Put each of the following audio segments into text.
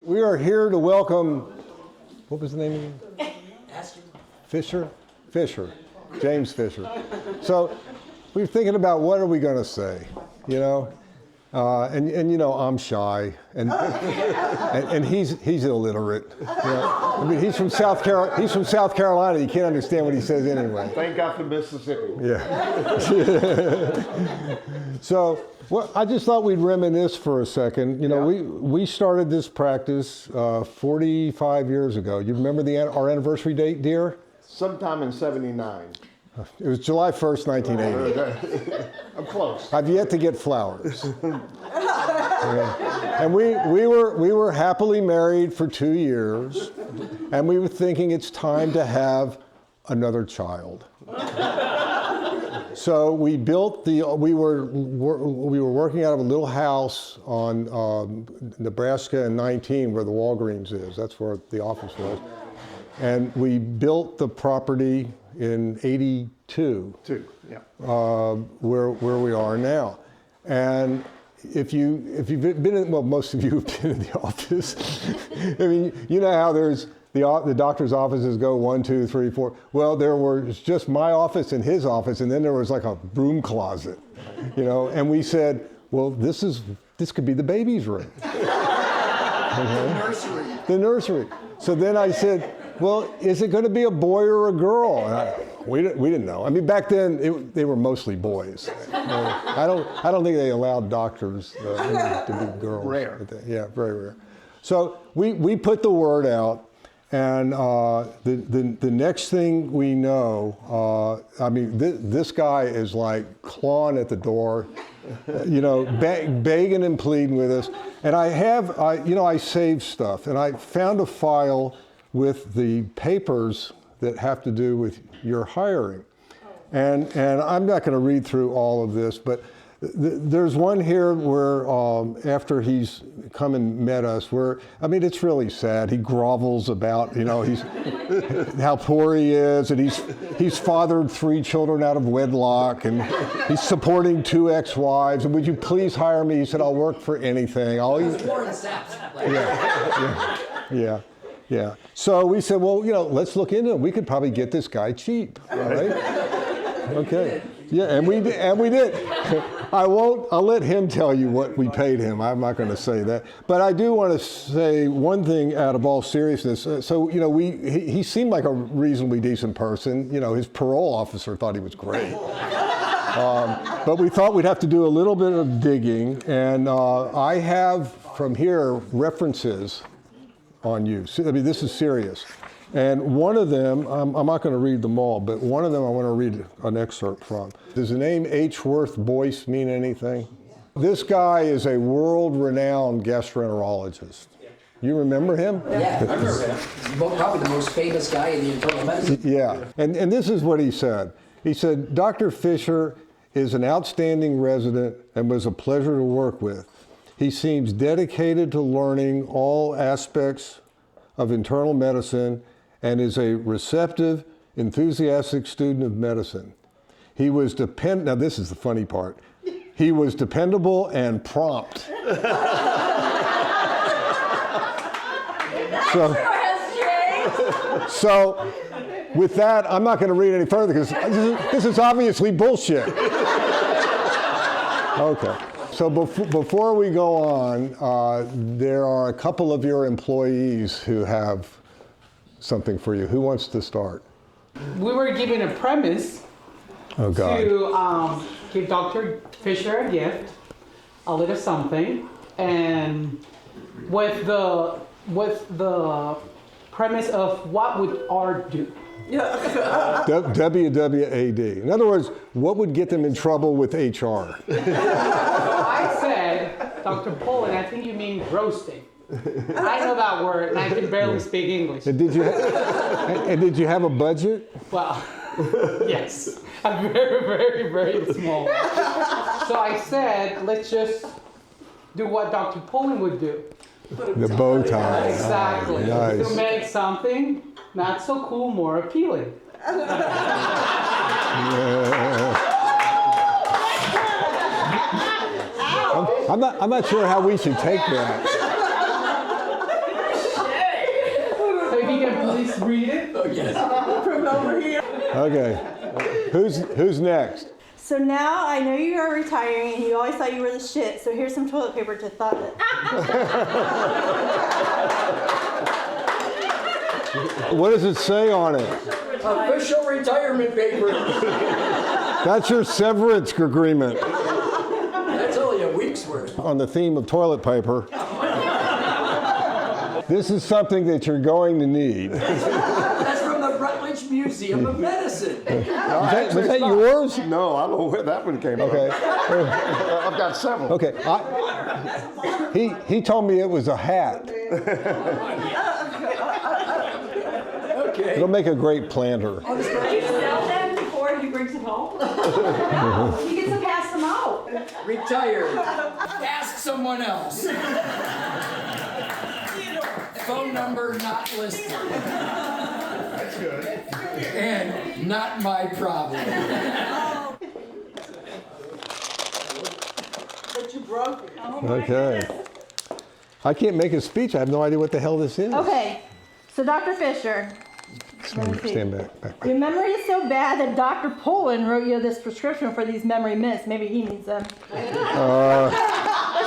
We are here to welcome, what was the name again? Fischer? Fischer, James Fischer. So we were thinking about what are we going to say, you know? And you know, I'm shy, and he's illiterate. You know? I mean, he's from South Carolina. You can't understand what he says anyway. Thank God for Mississippi. Yeah. So, well, I just thought we'd reminisce for a second. You know, we started this practice 45 years ago. You remember our anniversary date, dear? Sometime in '79. It was July 1st, 1980. I'm close. I've yet to get flowers. Yeah. And we were happily married for 2 years, and we were thinking it's time to have another child. So we built we were working out of a little house on Nebraska and 19 where the Walgreens is. That's where the office was. And we built the property in '82, where we are now. And if you've been in, well, most of you have been in the office. I mean, you know how there's the doctor's offices go 1, 2, 3, 4. Well, there was just my office and his office, and then there was like a broom closet, you know. And we said, well, this could be the baby's room. The nursery. So then I said, well, is it going to be a boy or a girl? And we didn't know. I mean, back then they were mostly boys. I don't think they allowed doctors to be girls. Rare. Yeah, very rare. So we put the word out, and the next thing we know, I mean, this guy is like clawing at the door, you know, begging and pleading with us. And I saved stuff, and I found a file with the papers that have to do with your hiring. And I'm not going to read through all of this, but there's one here where after he's come and met us, where, I mean, it's really sad. He grovels about, you know, how poor he is, and he's fathered 3 children out of wedlock, and he's supporting 2 ex-wives, and would you please hire me? He said, I'll work for anything. Yeah. So we said, well, you know, let's look into it. We could probably get this guy cheap, all right? Okay. Yeah, and we did. I'll let him tell you what we paid him. I'm not going to say that. But I do want to say one thing out of all seriousness. So, you know, he seemed like a reasonably decent person. You know, his parole officer thought he was great. But we thought we'd have to do a little bit of digging. And I have from here references on you. I mean, this is serious. And one of them, I'm not going to read them all, but one of them I want to read an excerpt from. Does the name H. Worth Boyce mean anything? This guy is a world-renowned gastroenterologist. You remember him? Yeah, I remember him. Probably the most famous guy in the internal medicine. Yeah, and this is what he said. He said, Dr. Fischer is an outstanding resident and was a pleasure to work with. He seems dedicated to learning all aspects of internal medicine and is a receptive, enthusiastic student of medicine. He was now this is the funny part, he was dependable and prompt. So with that, I'm not going to read any further because this is obviously bullshit. Okay. So before we go on, there are a couple of your employees who have something for you. Who wants to start? We were given a premise to give Dr. Fischer a gift, a little something, and with the premise of what would art do? WWAD. In other words, what would get them in trouble with HR? I said, Dr. Poland, I think you mean roasting. I know that word, and I can barely speak English. And did you have a budget? Well, yes, I'm very, very, very small. So I said, let's just do what Dr. Poland would do. The bow tie. Exactly. Nice. To make something not so cool more appealing. I'm not sure how we should take that. So if you can please read it. From over here. Okay. Who's next? So now I know you are retiring and you always thought you were the shit, so here's some toilet paper to thought that. What does it say on it? Official retirement paper. That's your severance agreement. That's only a week's worth. On the theme of toilet paper, this is something that you're going to need. That's from the Rutledge Museum of Medicine. Was that yours? No, I don't know where that one came Okay. from. I've got several. Okay. He told me it was a hat. Okay. It'll make a great planter. Do you sell them before he brings it home? He gets to pass them out. Retired. Ask someone else. Phone number not listed. That's good. And not my problem. But you broke it. Okay. I can't make a speech. I have no idea what the hell this is. Okay, so Dr. Fisher, let me see. Stand back. Your memory is so bad that Dr. Poland wrote you this prescription for these memory mints. Maybe he needs them. It's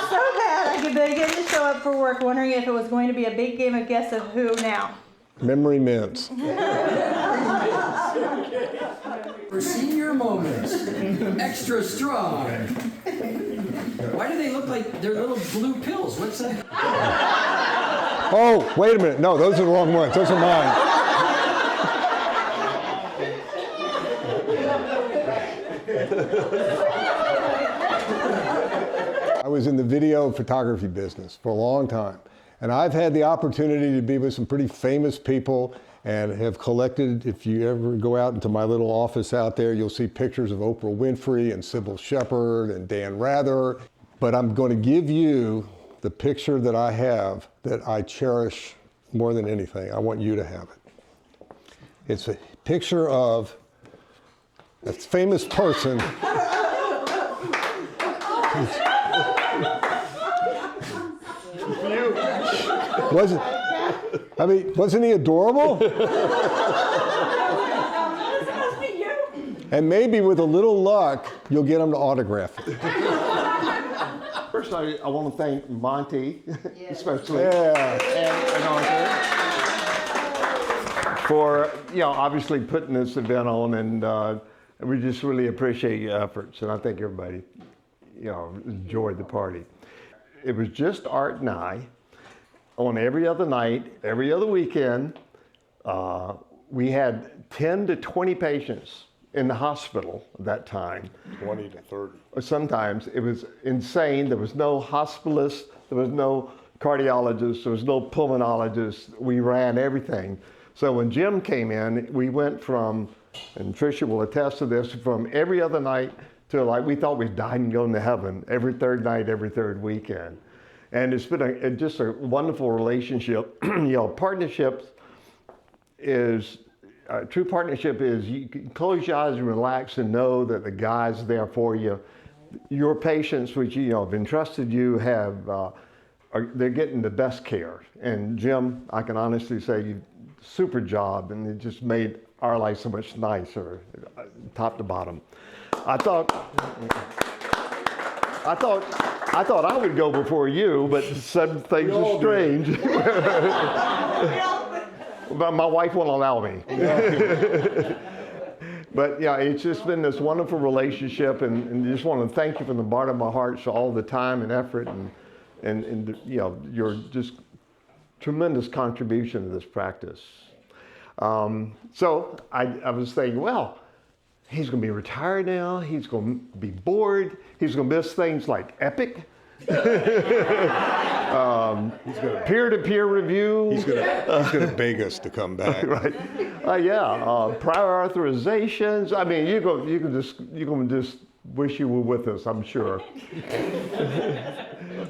so bad I could begin to show up for work wondering if it was going to be a big game of guess of who now. Memory mints. For senior moments. Extra strong. Why do they look like they're little blue pills? What's that? Oh, wait a minute. No, those are the wrong ones. Those are mine. I was in the video photography business for a long time, and I've had the opportunity to be with some pretty famous people and have collected, if you ever go out into my little office out there, you'll see pictures of Oprah Winfrey and Sybil Shepherd and Dan Rather. But I'm going to give you the picture that I have that I cherish more than anything. I want you to have it. It's a picture of a famous person. Wasn't he adorable? And maybe with a little luck, you'll get him to autograph it. First, I want to thank Monty, especially, Yeah. and Arthur, for obviously putting this event on, and we just really appreciate your efforts, and I think everybody enjoyed the party. It was just Art and I. On every other night, every other weekend, we had 10 to 20 patients in the hospital at that time. 20 to 30. Sometimes it was insane. There was no hospitalist, there was no cardiologist, there was no pulmonologist. We ran everything. So when Jim came in, we went from, and Fischer will attest to this, from every other night to like we thought we died and going to heaven every third night, every third weekend. And it's been just a wonderful relationship. Partnerships is, true partnership is you can close your eyes and relax and know that the guy's there for you. Your patients, which have entrusted you, they're getting the best care. And Jim, I can honestly say, you super job, and it just made our life so much nicer, top to bottom. I thought I would go before you, but some things are strange. But my wife won't allow me. But yeah, it's just been this wonderful relationship, and just want to thank you from the bottom of my heart for all the time and effort and your just tremendous contribution to this practice. So I was thinking, well, he's going to be retired now. He's going to be bored. He's going to miss things like Epic. Peer-to-peer review. He's gonna beg us to come back. Right. Prior authorizations. I mean, you can just wish you were with us, I'm sure.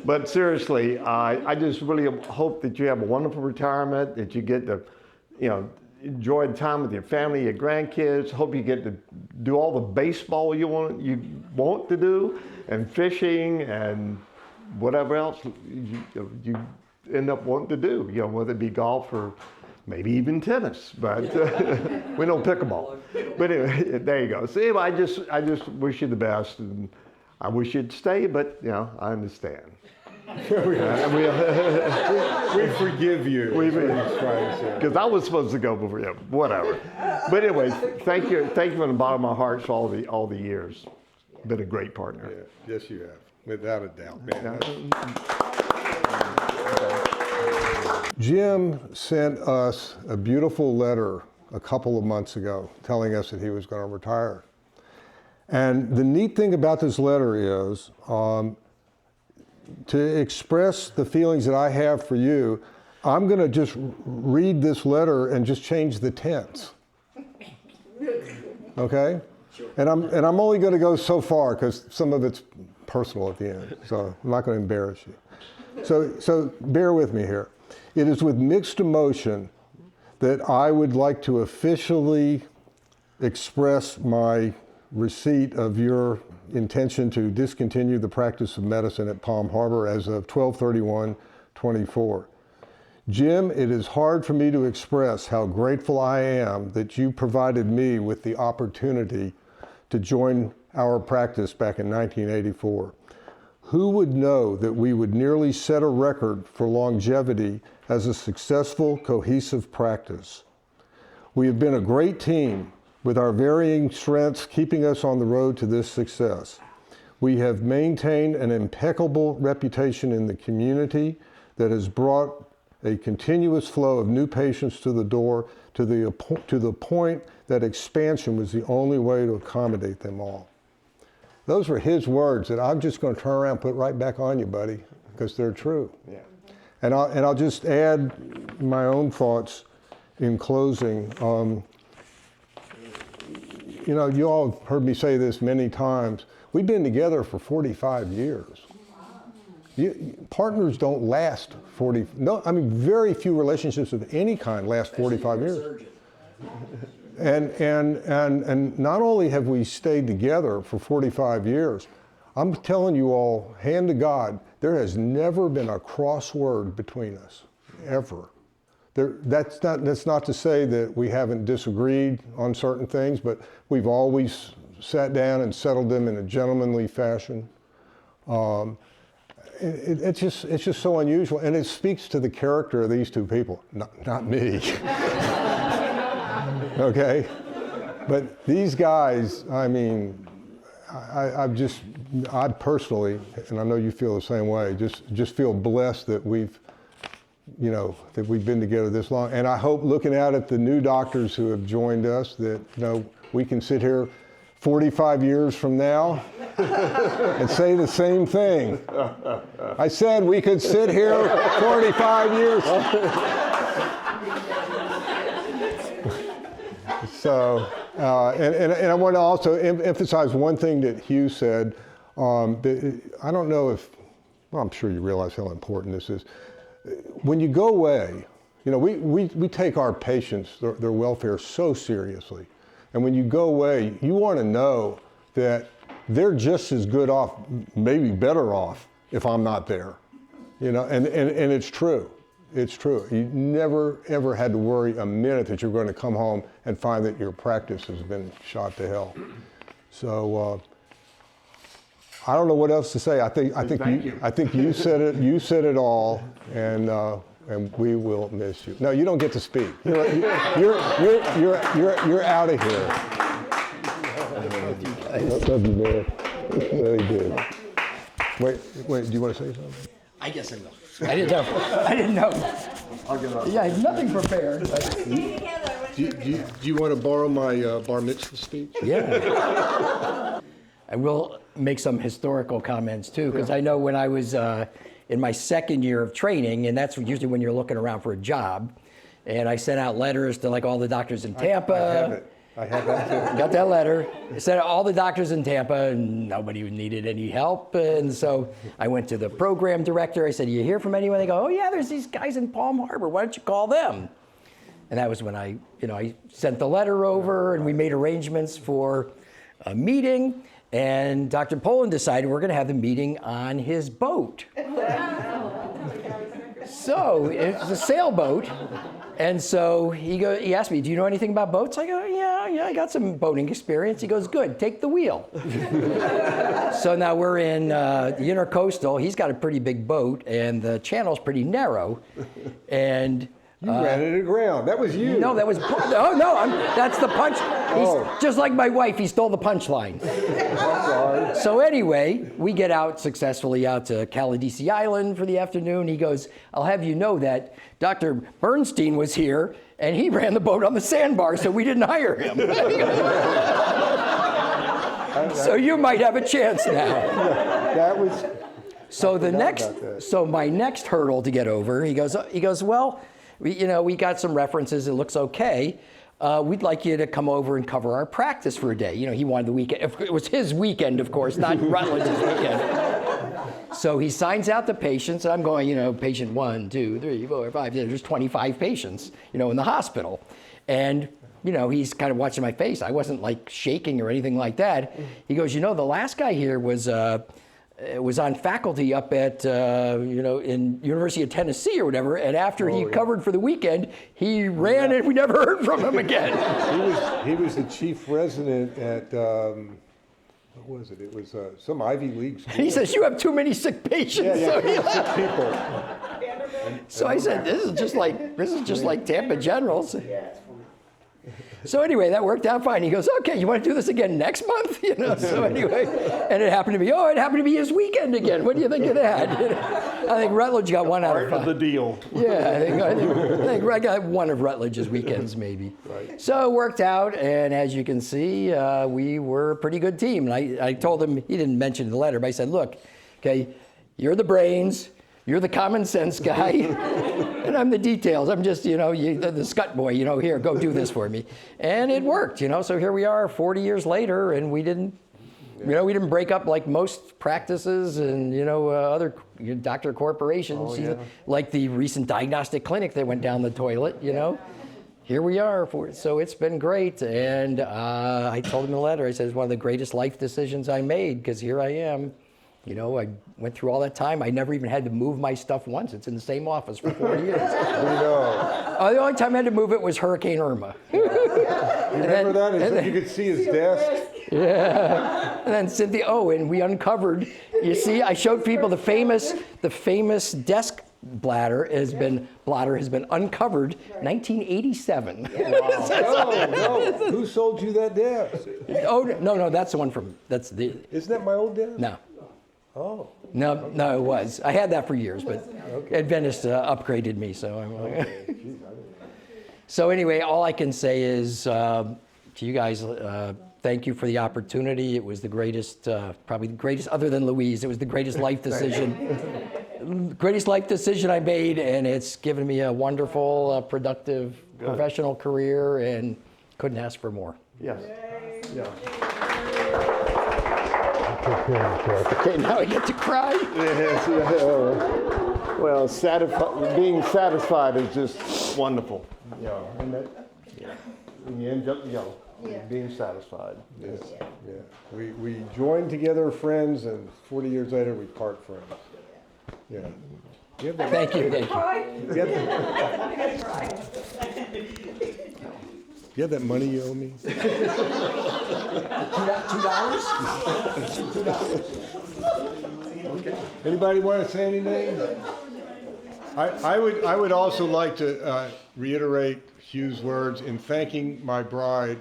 But seriously, I just really hope that you have a wonderful retirement, that you get to, enjoy the time with your family, your grandkids. Hope you get to do all the baseball you want to do, and fishing and whatever else you end up wanting to do. Whether it be golf or maybe even tennis, but we don't pickleball. But anyway, there you go. So anyway, I just wish you the best, and I wish you'd stay, but I understand. We forgive you. Because I was supposed to go before, whatever. But anyway, thank you from the bottom of my heart for all the years. Been a great partner. Yeah, yes, you have, without a doubt, man. Jim sent us a beautiful letter a couple of months ago telling us that he was going to retire. And the neat thing about this letter is to express the feelings that I have for you, I'm going to just read this letter and just change the tense. Okay? And I'm only going to go so far because some of it's personal at the end. So I'm not going to embarrass you. So bear with me here. It is with mixed emotion that I would like to officially express my receipt of your intention to discontinue the practice of medicine at Palm Harbor as of 12/31/24. Jim, it is hard for me to express how grateful I am that you provided me with the opportunity to join our practice back in 1984. Who would know that we would nearly set a record for longevity as a successful, cohesive practice? We have been a great team with our varying strengths keeping us on the road to this success. We have maintained an impeccable reputation in the community that has brought a continuous flow of new patients to the door to the point that expansion was the only way to accommodate them all. Those were his words that I'm just going to turn around and put right back on you, buddy, because they're true. Yeah. And I'll just add my own thoughts in closing. You all have heard me say this many times. We've been together for 45 years. Partners don't last 40. No, I mean very few relationships of any kind last 45 years. And not only have we stayed together for 45 years, I'm telling you all, hand to God, there has never been a cross word between us, ever. That's not to say that we haven't disagreed on certain things, but we've always sat down and settled them in a gentlemanly fashion. It's just so unusual, and it speaks to the character of these two people, not me. Okay, but these guys, I mean, I personally, and I know you feel the same way, just feel blessed that we've been together this long. And I hope, looking out at the new doctors who have joined us, that we can sit here 45 years from now and say the same thing. I said we could sit here 45 years. So, and I want to also emphasize one thing that Hugh said. I don't know if, well, I'm sure you realize how important this is. When you go away, we take our patients, their welfare so seriously. And when you go away, you want to know that they're just as good off, maybe better off, if I'm not there. And it's true. It's true. You never, ever had to worry a minute that you're going to come home and find that your practice has been shot to hell. So I don't know what else to say. I think you said it. You said it all, and we will miss you. No, you don't get to speak. You're out of here. Love you, man. Really good. Wait. Do you want to say something? I guess I will. I didn't know. Yeah, I have nothing prepared. Do you want to borrow my bar mitzvah speech? Yeah. I will make some historical comments too, because I know when I was in my second year of training, and that's usually when you're looking around for a job, and I sent out letters to like all the doctors in Tampa. I have it. I have that too. Got that letter. I sent out all the doctors in Tampa, and nobody needed any help. And so I went to the program director. I said, "You hear from anyone?" They go, "Oh yeah, there's these guys in Palm Harbor. Why don't you call them?" And that was when I sent the letter over, and we made arrangements for a meeting. And Dr. Poland decided we're going to have the meeting on his boat. So it's a sailboat. And so he asked me, "Do you know anything about boats?" I go, yeah, I got some boating experience. He goes, "Good, take the wheel." So now we're in the Intercoastal. He's got a pretty big boat, and the channel's pretty narrow. And You ran it aground. That was you. no, that was that's the punch. He's just like my wife. He stole the punchline. So anyway, we get out successfully out to Caladesi Island for the afternoon. He goes, "I'll have you know that Dr. Bernstein was here, and he ran the boat on the sandbar, so we didn't hire him." So you might have a chance now. That was. So my next hurdle to get over, he goes, "Well, we got some references. It looks okay. We'd like you to come over and cover our practice for a day." He wanted the weekend. It was his weekend, of course, not Rutledge's weekend. So he signs out the patients, and I'm going, patient 1, 2, 3, 4, 5. There's 25 patients, in the hospital. And, he's kind of watching my face. I wasn't like shaking or anything like that. He goes, "The last guy here was on faculty up at, in University of Tennessee or whatever, and after he covered for the weekend, he ran and we never heard from him again." He was the chief resident at, what was it? It was some Ivy League school. And he says, "You have too many sick patients." Yeah, sick people. So I said, this is just like Tampa General's. So anyway, that worked out fine. He goes, "Okay, you want to do this again next month?" So anyway, and it happened to be his weekend again. What do you think of that? I think Rutledge got 1 out of 5. Part of the deal. Yeah, I think I got one of Rutledge's weekends maybe. Right. So it worked out, and as you can see, we were a pretty good team. And I told him, he didn't mention the letter, but I said, "Look, okay, you're the brains, you're the common sense guy, and I'm the details. I'm just, the scut boy, here, go do this for me." And it worked, so here we are 40 years later, and we didn't break up like most practices and, other doctor corporations, like the recent diagnostic clinic that went down the toilet, Here we are, so it's been great. And I told him in the letter, I said, "It's one of the greatest life decisions I made, because here I am. I went through all that time. I never even had to move my stuff once. It's in the same office for 4 years." The only time I had to move it was Hurricane Irma. Remember that? You could see his desk. Yeah. And then Cynthia, and we uncovered, you see, I showed people the famous desk blotter has been uncovered 1987. Wow. No. Who sold you that desk? No, that's the one Isn't that my old desk? No. Oh. No, it was. I had that for years, but Adventist upgraded me, so I'm like. So anyway, all I can say is to you guys, thank you for the opportunity. It was the greatest, probably the greatest, other than Louise, it was the greatest life decision. Greatest life decision I made, and it's given me a wonderful, productive, professional career, and couldn't ask for more. Yes. Yeah. Okay, now I get to cry. Yes, well, being satisfied is just wonderful. And you end up, being satisfied. Yes. Yeah. We joined together friends, and 40 years later we part friends. Yeah. Thank you. You have that money you owe me? $2? Anybody want to say anything? I would also like to reiterate Hugh's words in thanking my bride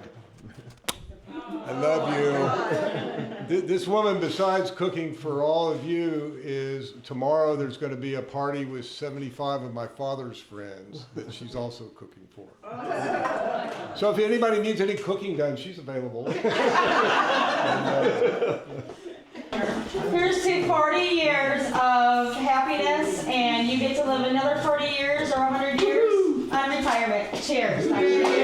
I love you. This woman, besides cooking for all of you, is tomorrow there's going to be a party with 75 of my father's friends that she's also cooking for. So if anybody needs any cooking done, she's available. Here's to 40 years of happiness, and you get to live another 40 years or 100 years on retirement. Cheers.